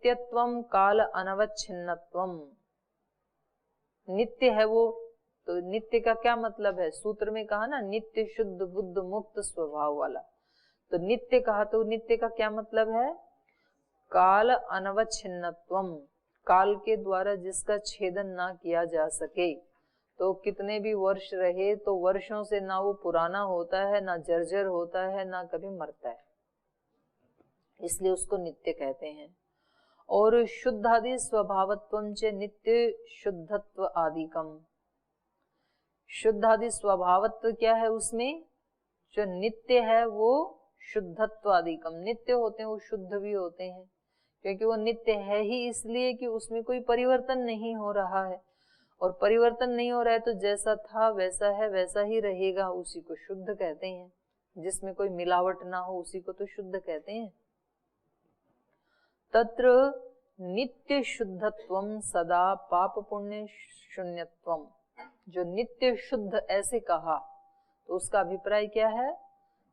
नित्यत्वम काल अनवच्छिन्नत्वम, नित्य है वो, तो नित्य का क्या मतलब है? सूत्र में कहा ना नित्य शुद्ध बुद्ध मुक्त स्वभाव वाला, तो नित्य कहा तो नित्य का क्या मतलब है? काल अनवच्छिन्नत्वम, काल के द्वारा जिसका छेदन ना किया जा सके, तो कितने भी वर्ष रहे तो वर्षों से ना वो पुराना होता है, ना जर्जर होता है, ना कभी मरता है, इसलिए उसको नित्य कहते हैं। और शुद्धादि स्वभावत्वं च नित्य शुद्धत्व आदिकम, शुद्धादि स्वभावत्व क्या है उसमें? जो नित्य है वो शुद्धत्व आदिकम, नित्य होते हैं वो शुद्ध भी होते हैं, क्योंकि वो नित्य है ही इसलिए कि उसमें कोई परिवर्तन नहीं हो रहा है, और परिवर्तन नहीं हो रहा है तो जैसा था वैसा है वैसा ही रहेगा, उसी को शुद्ध कहते हैं। जिसमें कोई मिलावट ना हो उसी को तो शुद्ध कहते हैं। तत्र नित्य शुद्धत्वम सदा पाप पुण्य शून्यत्वम, जो नित्य शुद्ध ऐसे कहा तो उसका अभिप्राय क्या है?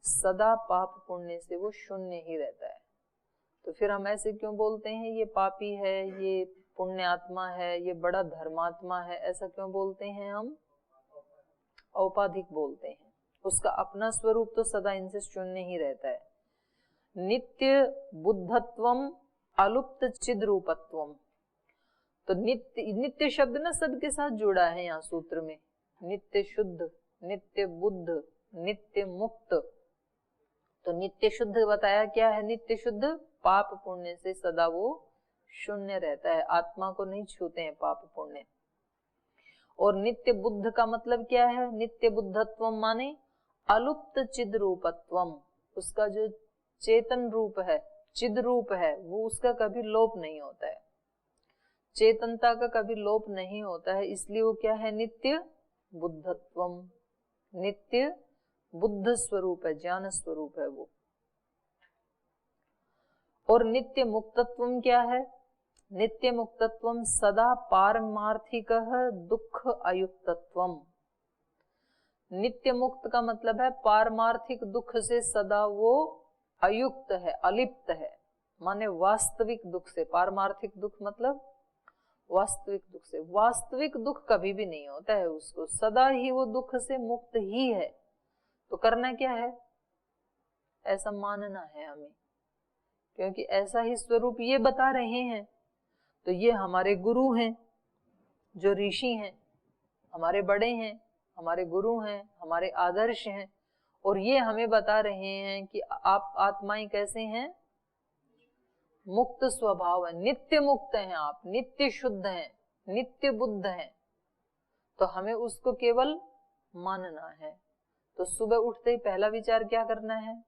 सदा पाप पुण्य से वो शून्य ही रहता है। तो फिर हम ऐसे क्यों बोलते हैं ये पापी है, ये पुण्यात्मा है, ये बड़ा धर्मात्मा है, ऐसा क्यों बोलते हैं? हम औपाधिक बोलते हैं, उसका अपना स्वरूप तो सदा इनसे शून्य ही रहता है। नित्य बुद्धत्वम अलुप्त चिद रूपत्वम, तो नित्य, नित्य शब्द ना सबके साथ जुड़ा है यहाँ सूत्र में, नित्य शुद्ध, नित्य बुद्ध, नित्य मुक्त। तो नित्य शुद्ध बताया क्या है? नित्य शुद्ध पाप पुण्य से सदा वो शून्य रहता है, आत्मा को नहीं छूते हैं पाप पुण्य। और नित्य बुद्ध का मतलब क्या है? नित्य बुद्धत्वम माने अलुप्त चिद रूपत्वम, उसका जो चेतन रूप है, चिद रूप है, वो उसका कभी लोप नहीं होता है, चेतनता का कभी लोप नहीं होता है, इसलिए वो क्या है? नित्य बुद्धत्वम, नित्य बुद्ध स्वरूप है, ज्ञान स्वरूप है वो। और नित्य मुक्तत्वम क्या है? नित्य मुक्तत्वम सदा पारमार्थिक दुख अयुक्तत्वम, नित्य मुक्त का मतलब है पारमार्थिक दुख से सदा वो अयुक्त है, अलिप्त है, माने वास्तविक दुख से। पारमार्थिक दुख मतलब वास्तविक दुख से, वास्तविक दुख कभी भी नहीं होता है उसको, सदा ही वो दुख से मुक्त ही है। तो करना क्या है? ऐसा मानना है हमें, क्योंकि ऐसा ही स्वरूप ये बता रहे हैं। तो ये हमारे गुरु हैं, जो ऋषि हैं, हमारे बड़े हैं, हमारे गुरु हैं, हमारे आदर्श हैं, और ये हमें बता रहे हैं कि आप आत्माएं कैसे हैं? मुक्त स्वभाव है, नित्य मुक्त हैं आप, नित्य शुद्ध हैं, नित्य बुद्ध हैं। तो हमें उसको केवल मानना है। तो सुबह उठते ही पहला विचार क्या करना है?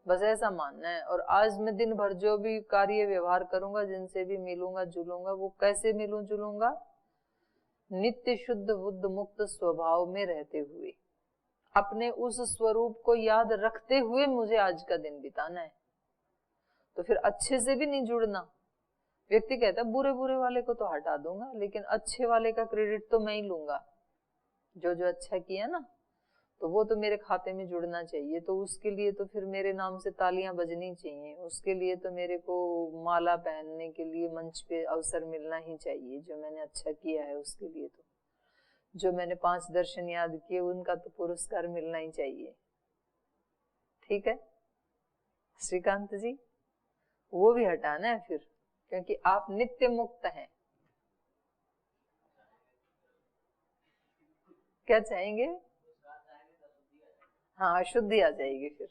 बस ऐसा मानना है। और आज मैं दिन भर जो भी कार्य व्यवहार करूंगा, जिनसे भी मिलूंगा जुलूंगा, वो कैसे मिलूं जुलूंगा? नित्य शुद्ध बुद्ध मुक्त स्वभाव में रहते हुए, अपने उस स्वरूप को याद रखते हुए मुझे आज का दिन बिताना है। तो फिर अच्छे से भी नहीं जुड़ना। व्यक्ति कहता है बुरे बुरे वाले को तो हटा दूंगा, लेकिन अच्छे वाले का क्रेडिट तो मैं ही लूंगा, जो जो अच्छा किया ना, तो वो तो मेरे खाते में जुड़ना चाहिए। तो उसके लिए तो फिर मेरे नाम से तालियां बजनी चाहिए, उसके लिए तो मेरे को माला पहनने के लिए मंच पे अवसर मिलना ही चाहिए, जो मैंने अच्छा किया है उसके लिए। तो जो मैंने 5 दर्शन याद किए उनका तो पुरस्कार मिलना ही चाहिए। ठीक है श्रीकांत जी, वो भी हटाना है फिर, क्योंकि आप नित्य मुक्त हैं। क्या चाहेंगे? हाँ, शुद्धि आ जाएगी फिर।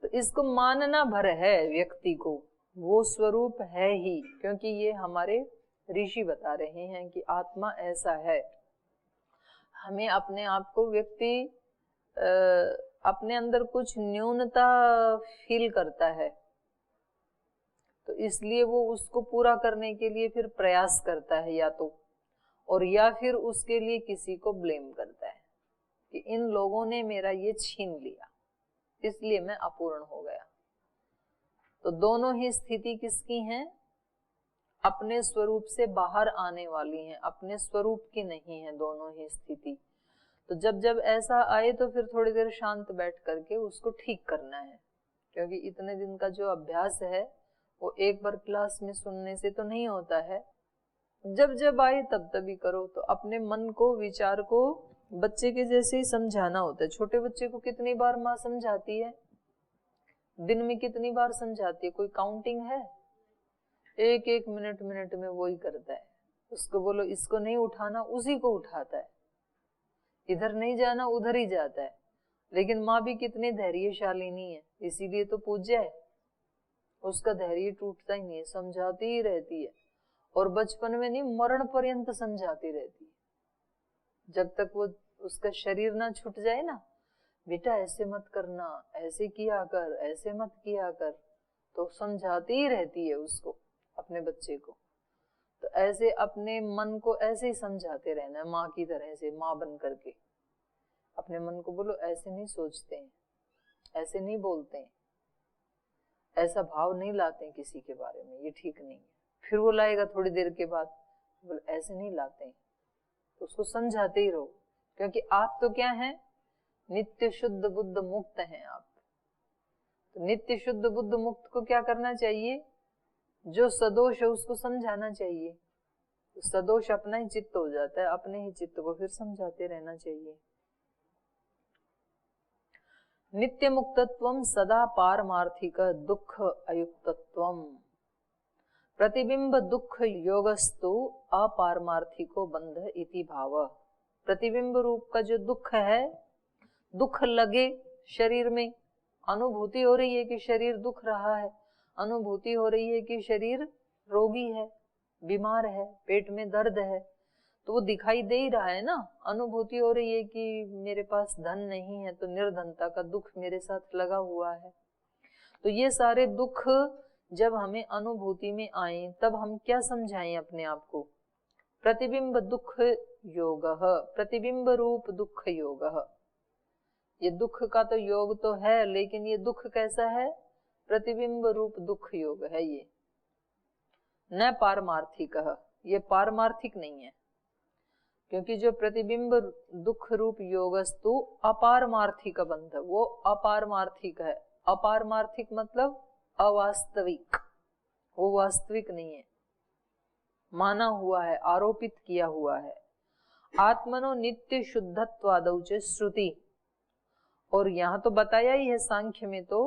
तो इसको मानना भर है व्यक्ति को, वो स्वरूप है ही, क्योंकि ये हमारे ऋषि बता रहे हैं कि आत्मा ऐसा है। हमें अपने आप को व्यक्ति अपने अंदर कुछ न्यूनता फील करता है, तो इसलिए वो उसको पूरा करने के लिए फिर प्रयास करता है या तो, और या फिर उसके लिए किसी को ब्लेम करता है कि इन लोगों ने मेरा ये छीन लिया, इसलिए मैं अपूर्ण हो गया। तो दोनों ही स्थिति किसकी हैं? अपने स्वरूप से बाहर आने वाली हैं, अपने स्वरूप की नहीं है दोनों ही स्थिति। तो जब जब ऐसा आए तो फिर थोड़ी देर शांत बैठ करके उसको ठीक करना है, क्योंकि इतने दिन का जो अभ्यास है वो एक बार क्लास में सुनने से तो नहीं होता है। जब जब आए तब तभी करो। तो अपने मन को, विचार को बच्चे के जैसे ही समझाना होता है। छोटे बच्चे को कितनी बार माँ समझाती है, दिन में कितनी बार समझाती है, कोई काउंटिंग है? एक एक मिनट मिनट में वो ही करता है। उसको बोलो इसको नहीं उठाना, उसी को उठाता है। इधर नहीं जाना, उधर ही जाता है। लेकिन माँ भी कितनी धैर्यशालिनी है, इसीलिए तो पूज्य है। उसका धैर्य टूटता ही नहीं है, समझाती ही रहती है। और बचपन में नहीं, मरण पर्यंत समझाती रहती है, जब तक वो उसका शरीर ना छूट जाए ना। बेटा ऐसे मत करना, ऐसे किया कर, ऐसे मत किया कर, तो समझाती ही रहती है उसको, अपने बच्चे को। तो ऐसे अपने मन को ऐसे ही समझाते रहना है, माँ की तरह से, माँ बन करके। अपने मन को बोलो ऐसे नहीं सोचते हैं, ऐसे नहीं बोलते हैं, ऐसा भाव नहीं लाते हैं किसी के बारे में, ये ठीक नहीं है। फिर वो लाएगा थोड़ी देर के बाद, बोलो ऐसे नहीं लाते हैं। तो उसको समझाते ही रहो, क्योंकि आप तो क्या हैं, नित्य शुद्ध बुद्ध मुक्त हैं आप। तो नित्य शुद्ध बुद्ध मुक्त को क्या करना चाहिए? जो सदोष है उसको समझाना चाहिए। तो सदोष अपना ही चित्त हो जाता है, अपने ही चित्त को फिर समझाते रहना चाहिए। नित्य मुक्तत्वम सदा पारमार्थिक दुख अयुक्तत्वम प्रतिबिंब दुख योगस्तु अपारमार्थिको बंध इति भाव। प्रतिबिंब रूप का जो दुख है, दुख लगे शरीर में, अनुभूति हो रही है कि शरीर दुख रहा है, अनुभूति हो रही है कि शरीर रोगी है, बीमार है, पेट में दर्द है, तो वो दिखाई दे ही रहा है ना। अनुभूति हो रही है कि मेरे पास धन नहीं है, तो निर्धनता का दुख मेरे साथ लगा हुआ है। तो ये सारे दुख जब हमें अनुभूति में आए, तब हम क्या समझाएं अपने आप को? प्रतिबिंब दुख योग, प्रतिबिंब रूप दुख योग। ये दुख का तो योग तो है, लेकिन ये दुख कैसा है? प्रतिबिंब रूप दुख योग है ये, न पारमार्थिक। ये पारमार्थिक नहीं है, क्योंकि जो प्रतिबिंब दुख रूप योगस्तु अपारमार्थिक बंध, वो अपारमार्थिक है। अपारमार्थिक मतलब अवास्तविक, वो वास्तविक नहीं है, माना हुआ है, आरोपित किया हुआ है। आत्मनो नित्य शुद्धत्वादौ च श्रुति, और यहाँ तो बताया ही है सांख्य में, तो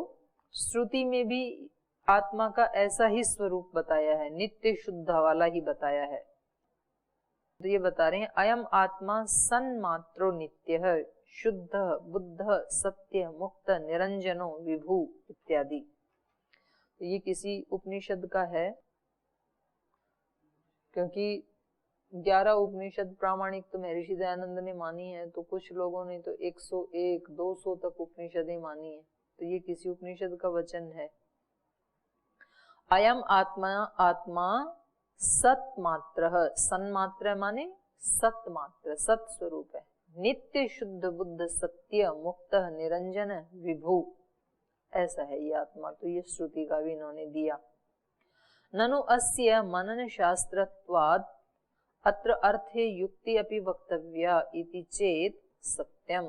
श्रुति में भी आत्मा का ऐसा ही स्वरूप बताया है, नित्य शुद्ध वाला ही बताया है। तो ये बता रहे हैं अयम आत्मा सन्मात्रो नित्य शुद्ध बुद्ध सत्य मुक्त निरंजनो विभु इत्यादि। तो ये किसी उपनिषद का है, क्योंकि 11 उपनिषद प्रामाणिक तो महर्षि दयानंद ने मानी है, तो कुछ लोगों ने तो 101 200 तक उपनिषदें मानी है। तो ये किसी उपनिषद का वचन है। अयम आत्मा, आत्मा सत्मात्र, सन्मात्र माने सत्मात्र, सत स्वरूप है, नित्य शुद्ध बुद्ध सत्य मुक्त निरंजन विभु, ऐसा है ये आत्मा। तो ये श्रुति का भी इन्होंने दिया। ननु अस्य मनन शास्त्रत्वात् अत्र अर्थे युक्ति अपि वक्तव्या इति चेत सत्यम।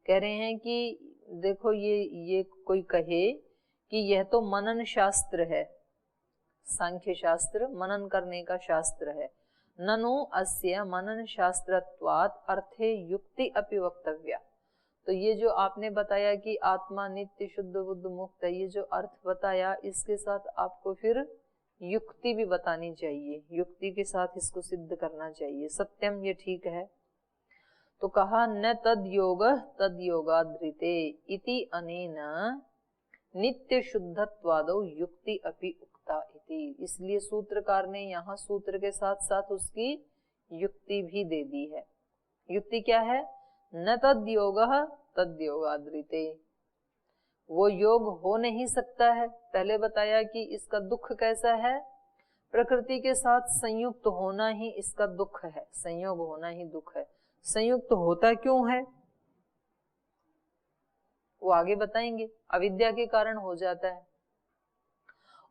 कह रहे हैं कि देखो ये कोई कहे कि यह तो मनन शास्त्र है, सांख्य शास्त्र मनन करने का शास्त्र है। ननु अस्य मनन शास्त्रत्वात् अर्थे युक्ति अपि वक्तव्या, तो ये जो आपने बताया कि आत्मा नित्य शुद्ध बुद्ध मुक्त है, ये जो अर्थ बताया, इसके साथ आपको फिर युक्ति भी बतानी चाहिए, युक्ति के साथ इसको सिद्ध करना चाहिए। सत्यम, ये ठीक है। तो कहा न तद योग तद योगाद्रिते इति अनेन नित्य शुद्धत्वादो युक्ति अपि उक्ता इति। इसलिए सूत्रकार ने यहाँ सूत्र के साथ साथ उसकी युक्ति भी दे दी है। युक्ति क्या है? न तद योग तद योगाद्रिते, वो योग हो नहीं सकता है। पहले बताया कि इसका दुख कैसा है, प्रकृति के साथ संयुक्त होना ही इसका दुख है, संयोग होना ही दुख है। संयुक्त होता क्यों है वो आगे बताएंगे, अविद्या के कारण हो जाता है।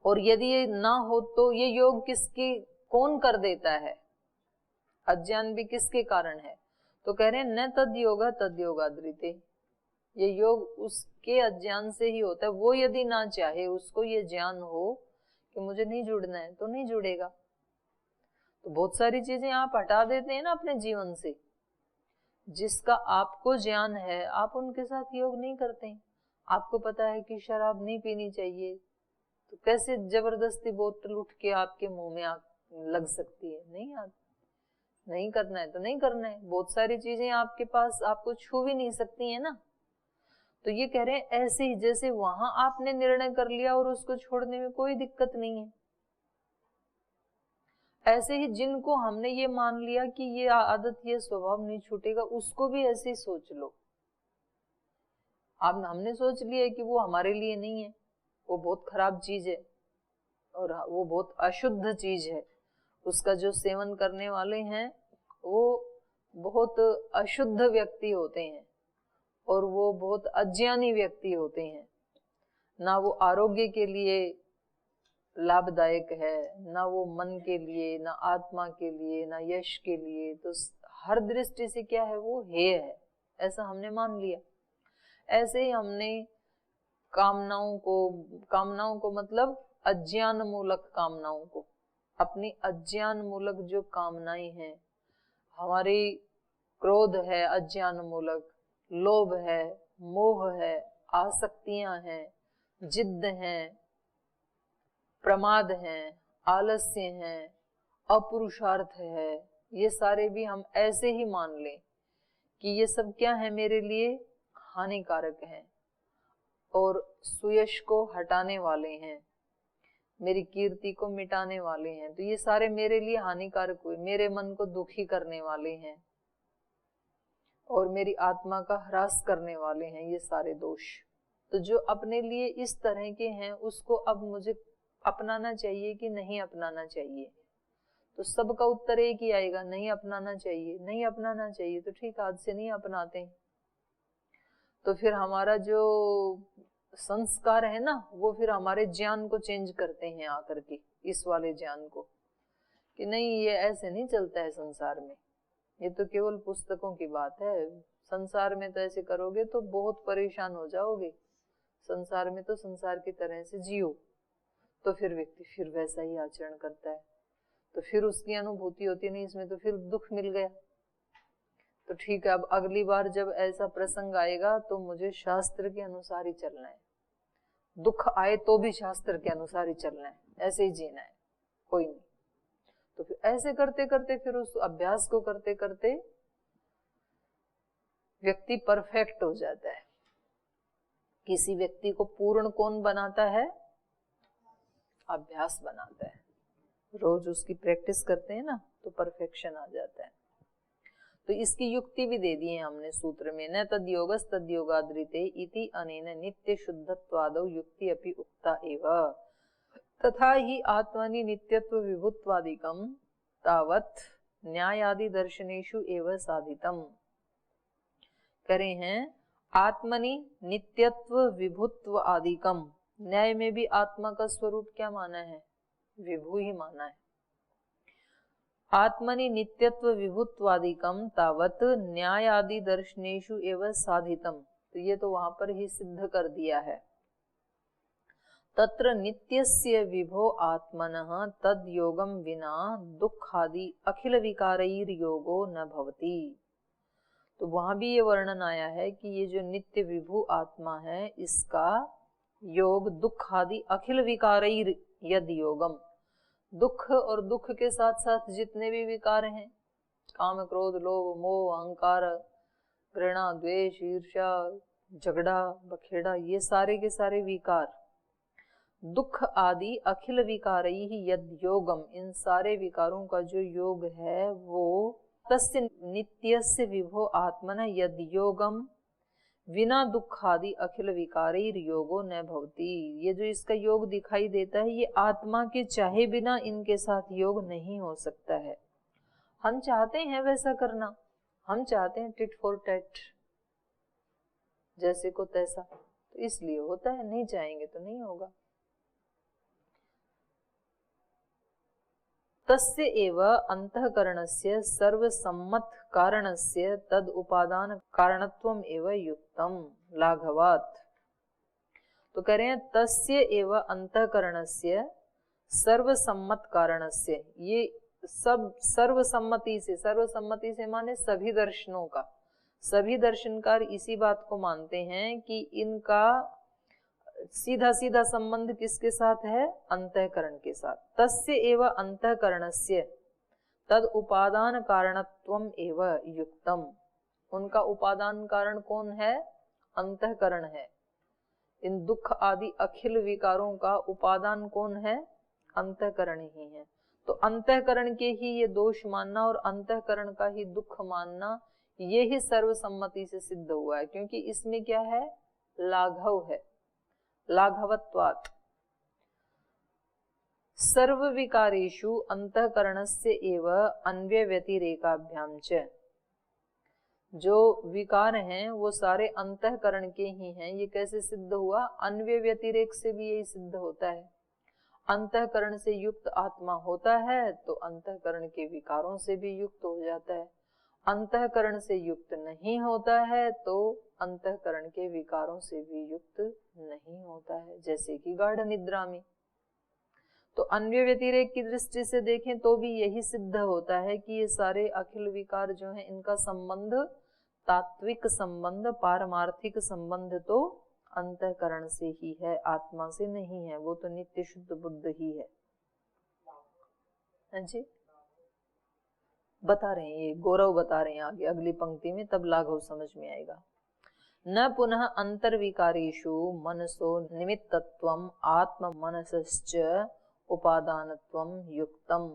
और यदि ये ना हो तो ये योग किसकी, कौन कर देता है? अज्ञान भी किसके कारण है? तो कह रहे हैं न तद योगा तद योगाद्रिते, ये योग उसके अज्ञान से ही होता है। वो यदि ना चाहे, उसको ये ज्ञान हो कि मुझे नहीं जुड़ना है, तो नहीं जुड़ेगा। तो बहुत सारी चीजें आप हटा देते हैं ना अपने जीवन से, जिसका आपको ज्ञान है, आप उनके साथ योग नहीं करते। आपको पता है कि शराब नहीं पीनी चाहिए, तो कैसे जबरदस्ती बोतल उठ के आपके मुंह में लग सकती है? नहीं, आप नहीं करना है तो नहीं करना है। बहुत सारी चीजें आपके पास आपको छू भी नहीं सकती है ना। तो ये कह रहे हैं ऐसे ही जैसे वहां आपने निर्णय कर लिया और उसको छोड़ने में कोई दिक्कत नहीं है, ऐसे ही जिनको हमने ये मान लिया कि ये आदत, ये स्वभाव नहीं छूटेगा, उसको भी ऐसे ही सोच लो। अब हमने सोच लिया कि वो हमारे लिए नहीं है, वो बहुत खराब चीज है और वो बहुत अशुद्ध चीज है, उसका जो सेवन करने वाले हैं वो बहुत अशुद्ध व्यक्ति होते हैं और वो बहुत अज्ञानी व्यक्ति होते हैं। ना वो आरोग्य के लिए लाभदायक है, ना वो मन के लिए, ना आत्मा के लिए, ना यश के लिए। तो हर दृष्टि से क्या है, वो हेय है, ऐसा हमने मान लिया। ऐसे ही हमने कामनाओं को मतलब अज्ञान मूलक कामनाओं को, अपनी अज्ञान मूलक जो कामनाएं हैं, हमारी क्रोध है अज्ञान मूलक, लोभ है, मोह है, आसक्तियां हैं, जिद्द हैं, प्रमाद हैं, आलस्य हैं, अपुरुषार्थ है, ये सारे भी हम ऐसे ही मान लें कि ये सब क्या है, मेरे लिए हानिकारक हैं और सुयश को हटाने वाले हैं, मेरी कीर्ति को मिटाने वाले हैं। तो ये सारे मेरे लिए हानिकारक हुए, मेरे मन को दुखी करने वाले हैं और मेरी आत्मा का ह्रास करने वाले हैं ये सारे दोष। तो जो अपने लिए इस तरह के हैं, उसको अब मुझे अपनाना चाहिए कि नहीं अपनाना चाहिए? तो सबका उत्तर एक ही आएगा, नहीं अपनाना चाहिए। नहीं अपनाना चाहिए तो ठीक, आज से नहीं अपनाते। तो फिर हमारा जो संस्कार है ना, वो फिर हमारे ज्ञान को चेंज करते हैं आकर के, इस वाले ज्ञान को, कि नहीं ये ऐसे नहीं चलता है संसार में, ये तो केवल पुस्तकों की बात है, संसार में तो ऐसे करोगे तो बहुत परेशान हो जाओगे, संसार में तो संसार की तरह से जियो। तो फिर व्यक्ति फिर वैसा ही आचरण करता है, तो फिर उसकी अनुभूति होती नहीं, इसमें तो फिर दुख मिल गया। तो ठीक है, अब अगली बार जब ऐसा प्रसंग आएगा तो मुझे शास्त्र के अनुसार ही चलना है, दुख आए तो भी शास्त्र के अनुसार ही चलना है, ऐसे ही जीना है, कोई नहीं। तो फिर ऐसे करते करते, फिर उस अभ्यास को करते करते व्यक्ति परफेक्ट हो जाता है। किसी व्यक्ति को पूर्ण कौन बनाता है? अभ्यास बनाता है। रोज उसकी प्रैक्टिस करते हैं ना, तो परफेक्शन आ जाता है। तो इसकी युक्ति भी दे दी है हमने सूत्र में, न तद योगस तद योगाद्रिते इति अनेन नित्य शुद्धत्वादौ युक्ति अपि उक्ता एव तथा ही आत्मनि नित्यत्व विभुत्वादिकम तावत न्यायादि दर्शनेषु एव साधितम। करे हैं आत्मनि नित्यत्व विभुत्व आदिकम, न्याय में भी आत्मा का स्वरूप क्या माना है? विभु ही माना है। आत्मनि नित्यत्व विभुत्वादिकम तावत न्यायादि दर्शनेषु एव साधितम, तो ये तो वहां पर ही सिद्ध कर दिया है। तत्र नित्यस्य विभो आत्मनः तद योगम विना दुखादि अखिल विकारैर योगो न भवति। तो वहां भी ये वर्णन आया है कि ये जो नित्य विभु आत्मा है, इसका योग दुख आदि अखिल विकारैर यद योगम, दुख और दुख के साथ साथ जितने भी विकार हैं, काम क्रोध लोभ मोह अहंकार घृणा द्वेष ईर्ष्या झगड़ा बखेड़ा, ये सारे के सारे विकार, दुख आदि अखिल विकारैः यद योगम, इन सारे विकारों का जो योग है वो तस्य नित्यस्य विभो आत्मनः यद योगम विना दुखादि अखिल विकारैर योगो न भवति। ये जो इसका योग दिखाई देता है, ये आत्मा के चाहे बिना इनके साथ योग नहीं हो सकता है। हम चाहते हैं वैसा करना, हम चाहते हैं टिट फॉर टैट, जैसे को तैसा, तो इसलिए होता है, नहीं चाहेंगे तो नहीं होगा। तस्य एव अंतःकरणस्य सर्वसम्मत कारणस्य तद उपादान कारणत्वम एव युक्तम लाघवात्। तो कह रहे हैं तस्य एव अंतःकरणस्य सर्वसम्मत कारणस्य, ये सब सर्वसम्मति से माने सभी दर्शनों का, सभी दर्शनकार इसी बात को मानते हैं कि इनका सीधा सीधा संबंध किसके साथ है? अंतःकरण के साथ। तस्य एव अंतःकरणस्य तद उपादान कारणत्वम एव युक्तम, उनका उपादान कारण कौन है? अंतःकरण है। इन दुख आदि अखिल विकारों का उपादान कौन है? अंतःकरण ही है। तो अंतःकरण के ही ये दोष मानना और अंतःकरण का ही दुख मानना, ये ही सर्वसम्मति से सिद्ध हुआ है, क्योंकि इसमें क्या है? लाघव है, लाघवत्वात्। सर्व विकारेषु अंतःकरणस्य एव अन्वय व्यतिरेकाभ्याम च, जो विकार हैं वो सारे अंतःकरण के ही हैं। ये कैसे सिद्ध हुआ? अन्वय व्यतिरेक से भी यही सिद्ध होता है। अंतःकरण से युक्त आत्मा होता है तो अंतःकरण के विकारों से भी युक्त हो जाता है, अंतःकरण से युक्त नहीं होता है तो अंतःकरण के विकारों से भी युक्त नहीं होता है, जैसे कि गाढ़ निद्रा में। तो अन्वय व्यतिरेक की दृष्टि से देखें तो भी यही सिद्ध होता है कि ये सारे अखिल विकार जो हैं, इनका संबंध तात्विक संबंध, पारमार्थिक संबंध तो अंतःकरण से ही है, आत्मा से नहीं है। वो तो नित्य शुद्ध बुद्ध ही है। जी बता रहे हैं, ये गौरव बता रहे हैं आगे अगली पंक्ति में, तब लाघव समझ में आएगा। न पुनः अंतर्विकारेषु मनसो निमित्तत्वम आत्म मनसश्च उपादानत्वम युक्तम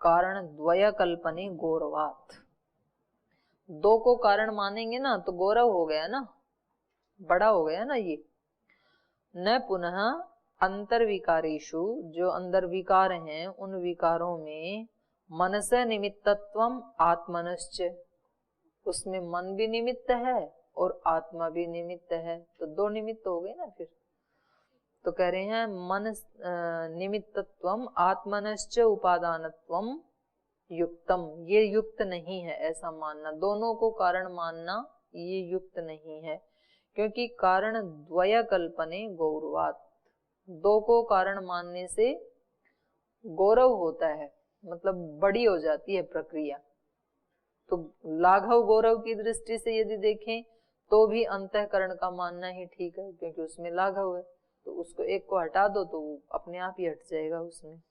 कारण द्वय कल्पने गौरवात्। दो को कारण मानेंगे ना तो गौरव हो गया ना, बड़ा हो गया ना ये। न पुनः अंतर्विकारेषु, जो अंदर विकार हैं उन विकारों में मनस निमित्तत्वम आत्मनश्च, उसमें मन भी निमित्त है और आत्मा भी निमित्त है, तो दो निमित्त हो गए ना फिर। तो कह रहे हैं मन निमित्तत्वम आत्मनश्च उपादानत्वम युक्तम, ये युक्त नहीं है ऐसा मानना, दोनों को कारण मानना ये युक्त नहीं है, क्योंकि कारण द्वय कल्पने गौरवात्। दो को कारण मानने से गौरव होता है, मतलब बड़ी हो जाती है प्रक्रिया। तो लाघव गौरव की दृष्टि से यदि देखें तो भी अंतःकरण का मानना ही ठीक है, क्योंकि उसमें लाघव है। तो उसको एक को हटा दो तो वो अपने आप ही हट जाएगा उसमें।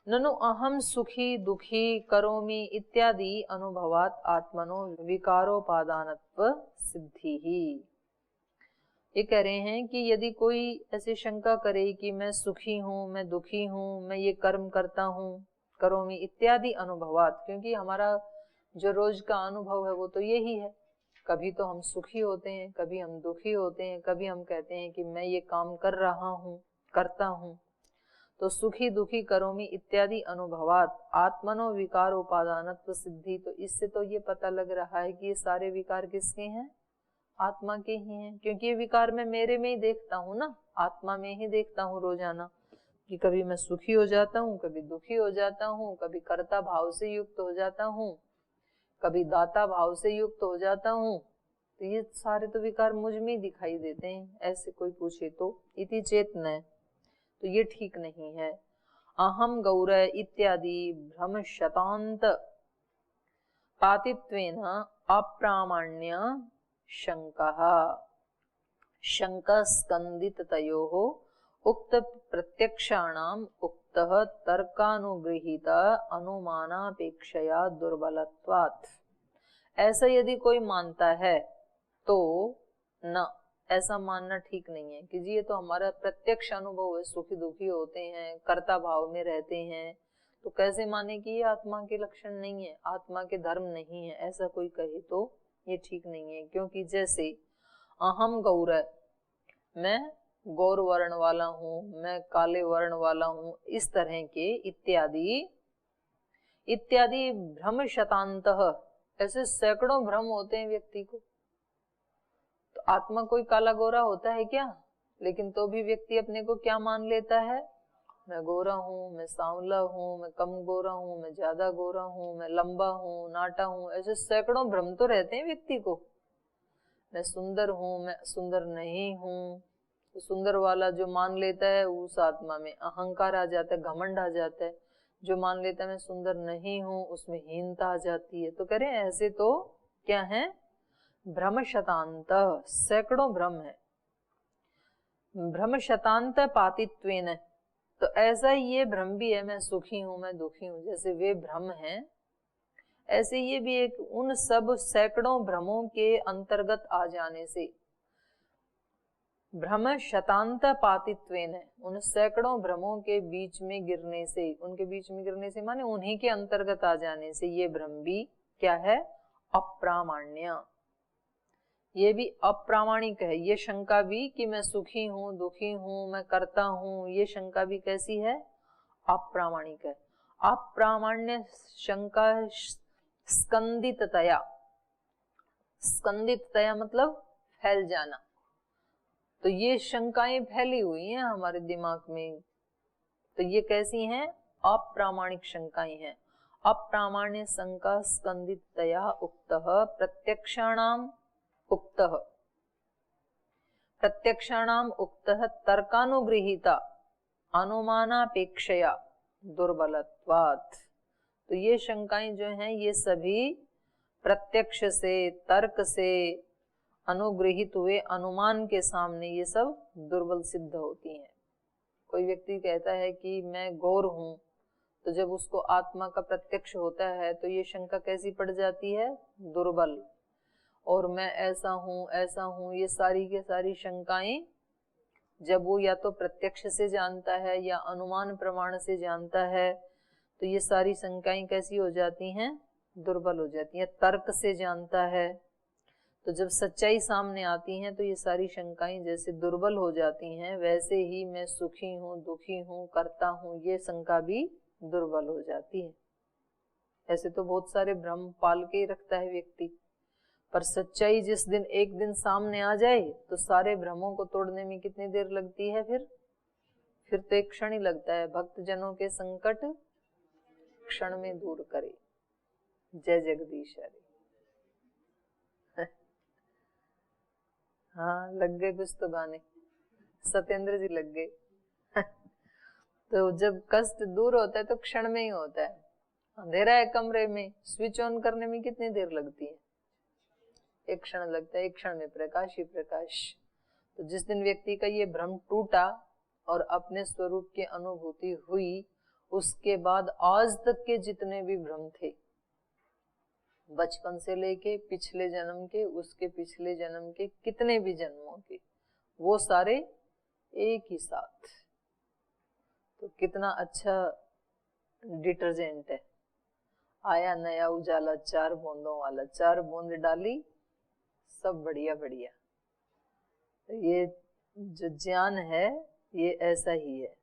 ननु अहम सुखी दुखी करोमि इत्यादि अनुभवात आत्मनो विकारोपादानत्व सिद्धि ही। ये कह रहे हैं कि यदि कोई ऐसे शंका करे कि मैं सुखी हूँ, मैं दुखी हूँ, मैं ये कर्म करता हूँ, करोमि इत्यादि अनुभवात, क्योंकि हमारा जो रोज का अनुभव है वो तो यही है। कभी तो हम सुखी होते हैं, कभी हम दुखी होते हैं, कभी हम कहते हैं कि मैं ये काम कर रहा हूँ, करता हूँ। तो सुखी दुखी करोमि इत्यादि अनुभवात आत्मनो विकार उपादानत्व सिद्धि, तो इससे तो ये पता लग रहा है कि ये सारे विकार किसके हैं? आत्मा के ही हैं, क्योंकि ये विकार मैं मेरे में ही देखता हूँ ना, आत्मा में ही देखता हूँ रोजाना, कि कभी मैं सुखी हो जाता हूँ, कभी दुखी हो जाता हूँ, कभी कर्ता भाव से युक्त हो जाता हूँ, कभी दाता भाव से युक्त हो जाता हूँ। तो ये सारे तो विकार मुझ में दिखाई देते हैं। ऐसे कोई पूछे तो इति चेतन, तो ये ठीक नहीं है। अहम गौर इत्यादि भ्रम शतांत पातित्वेन अप्रामाण्य शंकः शंका स्कंदिततयोः उक्त प्रत्यक्षाणाम उक्तः तर्कानुगृहीत अनुमानापेक्षया दुर्बलत्वात्। ऐसा यदि कोई मानता है तो न, ऐसा मानना ठीक नहीं है कि जी ये तो हमारा प्रत्यक्ष अनुभव है, सुखी दुखी होते हैं, कर्ता भाव में रहते हैं, तो कैसे माने कि ये आत्मा के लक्षण नहीं है, आत्मा के धर्म नहीं है, ऐसा कोई कहे तो ये ठीक नहीं है। क्योंकि जैसे अहम गौर, मैं गौर वर्ण वाला हूँ, मैं काले वर्ण वाला हूँ, इस तरह के इत्यादि इत्यादि भ्रम शतांतः, ऐसे सैकड़ों भ्रम होते हैं व्यक्ति को। तो आत्मा कोई काला गोरा होता है क्या? लेकिन तो भी व्यक्ति अपने को क्या मान लेता है? मैं गोरा हूँ, मैं सांवला हूँ, मैं कम गोरा हूँ, मैं ज्यादा गोरा हूँ, मैं लंबा हूँ, नाटा हूँ, ऐसे सैकड़ों भ्रम तो रहते हैं व्यक्ति को। मैं सुंदर हूँ, मैं सुंदर नहीं हूँ। तो सुंदर वाला जो मान लेता है उस आत्मा में अहंकार आ जाता है, घमंड आ जाता है। जो मान लेता है मैं सुंदर नहीं हूँ, उसमें हीनता आ जाती है। तो कह रहे हैं ऐसे तो क्या है, भ्रम शतांत, सैकड़ों भ्रम है। भ्रम शतांत पातित्वेन, तो ऐसा ही ये भ्रम भी है, मैं सुखी हूं, मैं दुखी हूं, जैसे वे भ्रम हैं ऐसे ये भी एक उन सब सैकड़ों भ्रमों के अंतर्गत आ जाने से, भ्रम शतांत पातित्वेन, उन सैकड़ों भ्रमों के बीच में गिरने से, उनके बीच में गिरने से माने उन्हीं के अंतर्गत आ जाने से ये भ्रम भी क्या है, अप्रामाण्य, ये भी अप्रामाणिक है। ये शंका भी कि मैं सुखी हूँ, दुखी हूँ, मैं करता हूँ, ये शंका भी कैसी है, अप्रामाणिक है। अप्रामाण्य शंका स्कंदिततया, स्कंदिततया मतलब फैल जाना। तो ये शंकाएं फैली हुई हैं हमारे दिमाग में, तो ये कैसी हैं, अप्रामाणिक शंकाएं हैं। अप्रामाण्य शंका स्कंदिततया उक्तः प्रत्यक्षाणाम उक्तः, प्रत्यक्षाणाम उक्तः तर्कानुगृहीता अनुमानापेक्षया दुर्बलत्वात्। तो ये शंकाएं जो हैं ये सभी प्रत्यक्ष से, तर्क से अनुगृहित हुए अनुमान के सामने ये सब दुर्बल सिद्ध होती हैं। कोई व्यक्ति कहता है कि मैं गौर हूं, तो जब उसको आत्मा का प्रत्यक्ष होता है तो ये शंका कैसी पड़ जाती है, दुर्बल। और मैं ऐसा हूँ, ये सारी के सारी शंकाएं जब वो या तो प्रत्यक्ष से जानता है या अनुमान प्रमाण से जानता है, तो ये सारी शंकाएं कैसी हो जाती हैं, दुर्बल हो जाती हैं। तर्क से जानता है, तो जब सच्चाई सामने आती है तो ये सारी शंकाएं जैसे दुर्बल हो जाती हैं, वैसे ही मैं सुखी हूँ, दुखी हूँ, करता हूँ, ये शंका भी दुर्बल हो जाती है। ऐसे तो बहुत सारे भ्रम पाल के ही रखता है व्यक्ति, पर सच्चाई जिस दिन एक दिन सामने आ जाए तो सारे भ्रमों को तोड़ने में कितनी देर लगती है, फिर तो एक क्षण ही लगता है। भक्त जनों के संकट क्षण में दूर करे, जय जगदीश हरे। हाँ लग गए कुछ तो गाने, सत्येंद्र जी लग गए। तो जब कष्ट दूर होता है तो क्षण में ही होता है। अंधेरा है कमरे में, स्विच ऑन करने में कितनी देर लगती है, एक क्षण लगता है, एक क्षण में प्रकाश ही प्रकाश। तो जिस दिन व्यक्ति का ये भ्रम टूटा और अपने स्वरूप की अनुभूति हुई, उसके बाद आज तक के जितने भी भ्रम थे, बचपन से लेके पिछले जन्म के, उसके पिछले जन्म के, कितने भी जन्मों के, वो सारे एक ही साथ। तो कितना अच्छा डिटर्जेंट है, आया नया उजाला 4 बूंदों वाला, 4 बूंद डाली सब बढ़िया बढ़िया। तो ये जो ज्ञान है ये ऐसा ही है।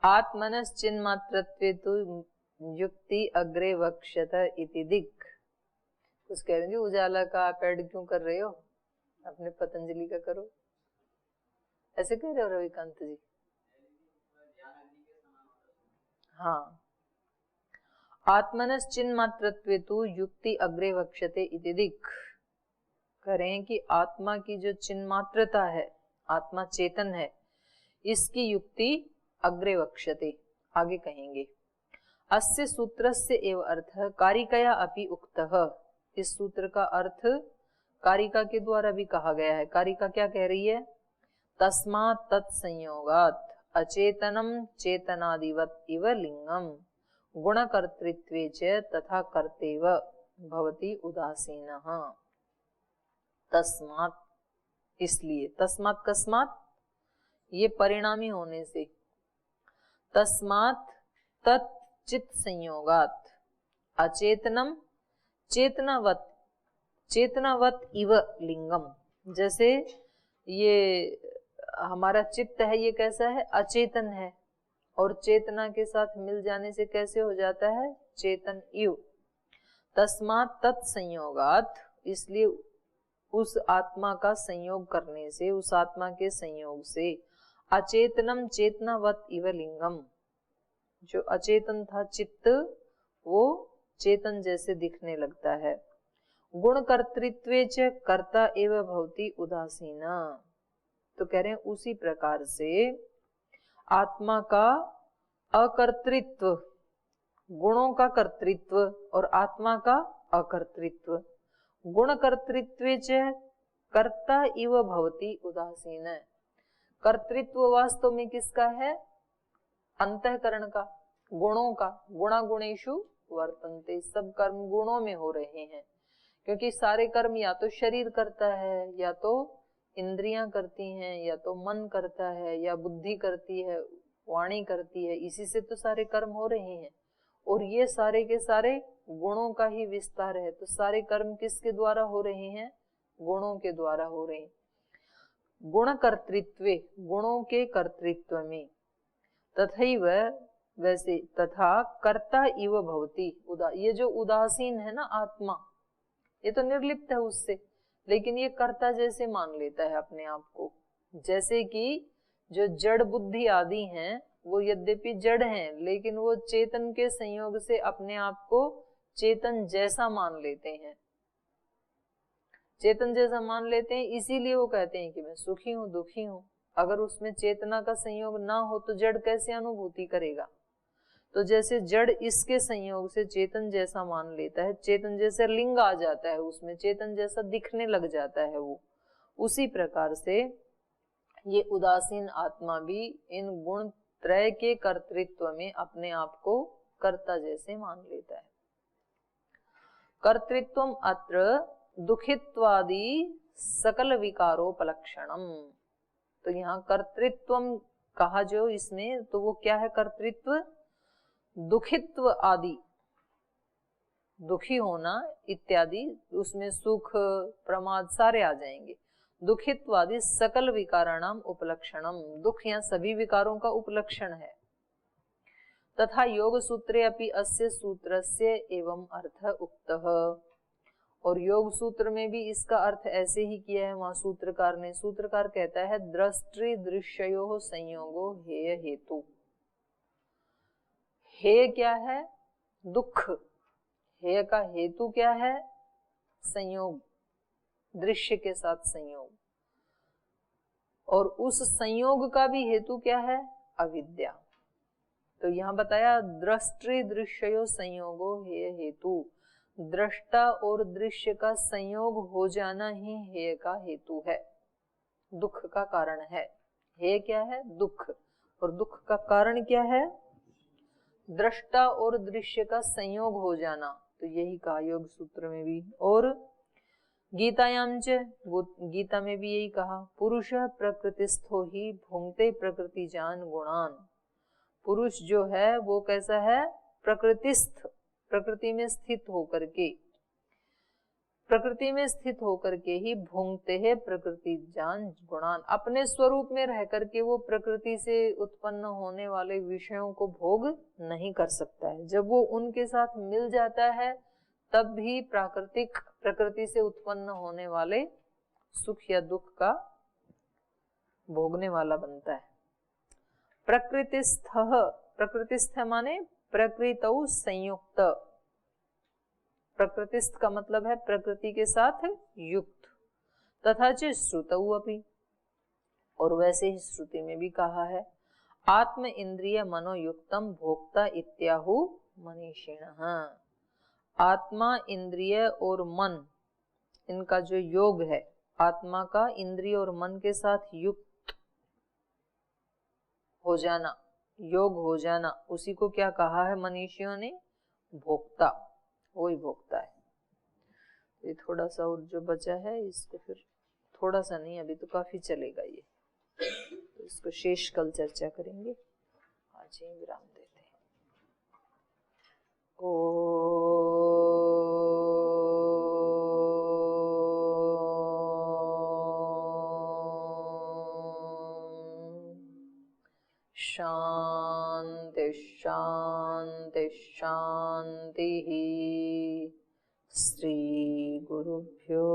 आत्मनस चिन्मात्रत्वे तो युक्ति अग्रे वक्ष्यत इति दिक्। कुछ कह रहे हैं उजाला का आप ऐड क्यों कर रहे हो, अपने पतंजलि का करो, ऐसे कह रहे हो रविकांत जी। हाँ, आत्मनस चिन्मात्रत्वे तो युक्ति अग्रे वक्ष्यते इति दिक्। करें कि आत्मा की जो चिन्मात्रता है, आत्मा चेतन है, इसकी युक्ति अग्रे वक्ष्यते, आगे कहेंगे। अस्य सूत्रस्य एव अर्थः कारिकया अपि उक्तः। इस सूत्र का अर्थ कारिका के द्वारा भी कहा गया है। कारिका क्या कह रही है, तस्मात् तत्संयोगात् अचेतनम चेतनादिवत् इव लिंगम गुणकर्तृत्वे च तथा कर्तेव भवति उदासीनः। तस्मात् इसलिए, तस्मात् कस्मात् ये परिणामी होने से, तस्मात् तच्चित संयोगात् अचेतनम चेतनावत, चेतनावत इव लिंगम। जैसे ये हमारा चित्त है, ये कैसा है, अचेतन है, और चेतना के साथ मिल जाने से कैसे हो जाता है, चेतन इव। तस्मात् तत्संयोगात्, इसलिए उस आत्मा का संयोग करने से, उस आत्मा के संयोग से अचेतनम चेतनावत इव लिंगम, जो अचेतन था चित्त वो चेतन जैसे दिखने लगता है। गुण कर्तृत्वे च कर्ता एव भवति उदासीना, तो कह रहे हैं उसी प्रकार से आत्मा का अकर्तृत्व, गुणों का कर्तृत्व और आत्मा का अकर्तृत्व, गुण कर्तृत्वे च कर्ता इव भवति उदासीन। कर्तृत्व वास्तव में किसका है? अंतःकरण का, गुणों का। गुणा गुणेषु वर्तन्ते, सब कर्म गुणों में हो रहे हैं, क्योंकि सारे कर्म या तो शरीर करता है, या तो इंद्रियां करती हैं, या तो मन करता है, या बुद्धि करती है, वाणी करती है, इसी से तो सारे कर्म हो रहे हैं। और ये सारे के सारे गुणों का ही विस्तार है, तो सारे कर्म किसके द्वारा हो रहे हैं? गुणों के द्वारा हो रहे हैं। गुण कर्तृत्वे, गुणों के कर्तृत्व में, तथैव वैसे, तथा कर्ता इव भवति, ये जो उदासीन है ना आत्मा, ये तो निर्लिप्त है उससे, लेकिन ये कर्ता जैसे मान लेता है अपने आप को। जैसे कि जो जड़ बुद्धि आदि हैं वो यद्यपि जड़ हैं, लेकिन वो चेतन के संयोग से अपने आप को चेतन जैसा मान लेते हैं, चेतन जैसा मान लेते हैं, इसीलिए वो कहते हैं कि मैं सुखी हूँ, दुखी हूँ। अगर उसमें चेतना का संयोग ना हो तो जड़ कैसे अनुभूति करेगा? तो जैसे जड़ इसके संयोग से चेतन जैसा मान लेता है, चेतन जैसे लिंग आ जाता है उसमें, चेतन जैसा दिखने लग जाता है वो, उसी प्रकार से ये उदासीन आत्मा भी इन गुण त्रय के कर्तृत्व में अपने आप को कर्ता जैसे मान लेता है। कर्तृत्वम अत्र दुखित्वादि सकल विकारोपलक्षणम, तो यहाँ कर्तृत्वम कहा जो इसमें, तो वो क्या है? कर्तृत्व दुखित्व आदि, दुखी होना इत्यादि, उसमें सुख प्रमाद सारे आ जाएंगे। दुखित्वादि सकल विकाराणाम उपलक्षणम, दुख यहाँ सभी विकारों का उपलक्षण है। तथा योग सूत्रे अपि अस्य सूत्रस्य एवं अर्थ उक्तः, और योग सूत्र में भी इसका अर्थ ऐसे ही किया है वहां सूत्रकार ने। सूत्रकार कहता है दृष्टि दृश्यो संयोगो हेय हेतु। हेय क्या है? दुख। हेय का हेतु क्या है? संयोग, दृश्य के साथ संयोग। और उस संयोग का भी हेतु क्या है? अविद्या। तो यहां बताया दृष्टि दृश्यो संयोगो हेय हेतु, दृष्टा और दृश्य का संयोग हो जाना ही हेय का हेतु है, दुख का कारण है। हेय क्या है? दुख। और दुख का कारण क्या है? दृष्टा और दृश्य का संयोग हो जाना, तो यही कहा योग सूत्र में भी। और गीतायाम च, गीता में भी यही कहा, पुरुष प्रकृतिस्थो ही भुंक्ते प्रकृति जान गुणान। पुरुष जो है वो कैसा है? प्रकृतिस्थ, प्रकृति में स्थित होकर के, प्रकृति में स्थित होकर के ही भुंक्ते है प्रकृति जान गुणान, अपने स्वरूप में रह करके वो प्रकृति से उत्पन्न होने वाले विषयों को भोग नहीं कर सकता है। जब वो उनके साथ मिल जाता है तब भी प्राकृतिक, प्रकृति से उत्पन्न होने वाले सुख या दुख का भोगने वाला बनता है। प्रकृतिस्थ, प्रकृतिस्थ माने प्रकृतौ संयुक्त, प्रकृतिस्थ का मतलब है प्रकृति के साथ युक्त। तथा च श्रुतौ अपि, और वैसे ही श्रुति में भी कहा है, आत्म इंद्रिय मनोयुक्तम भोक्ता इत्याहु मनीषिणः। आत्मा, इंद्रिय और मन, इनका जो योग है, आत्मा का इंद्रिय और मन के साथ युक्त हो जाना, योग हो जाना, उसी को क्या कहा है मनीषियों ने? भोक्ता, वही भोक्ता है। ये थोड़ा सा और जो बचा है इसको फिर, थोड़ा सा नहीं अभी तो काफी चलेगा ये, तो इसको शेष कल चर्चा करेंगे। आज ही विराम देते हैं। शांति शांति शांति। श्री गुरुभ्यो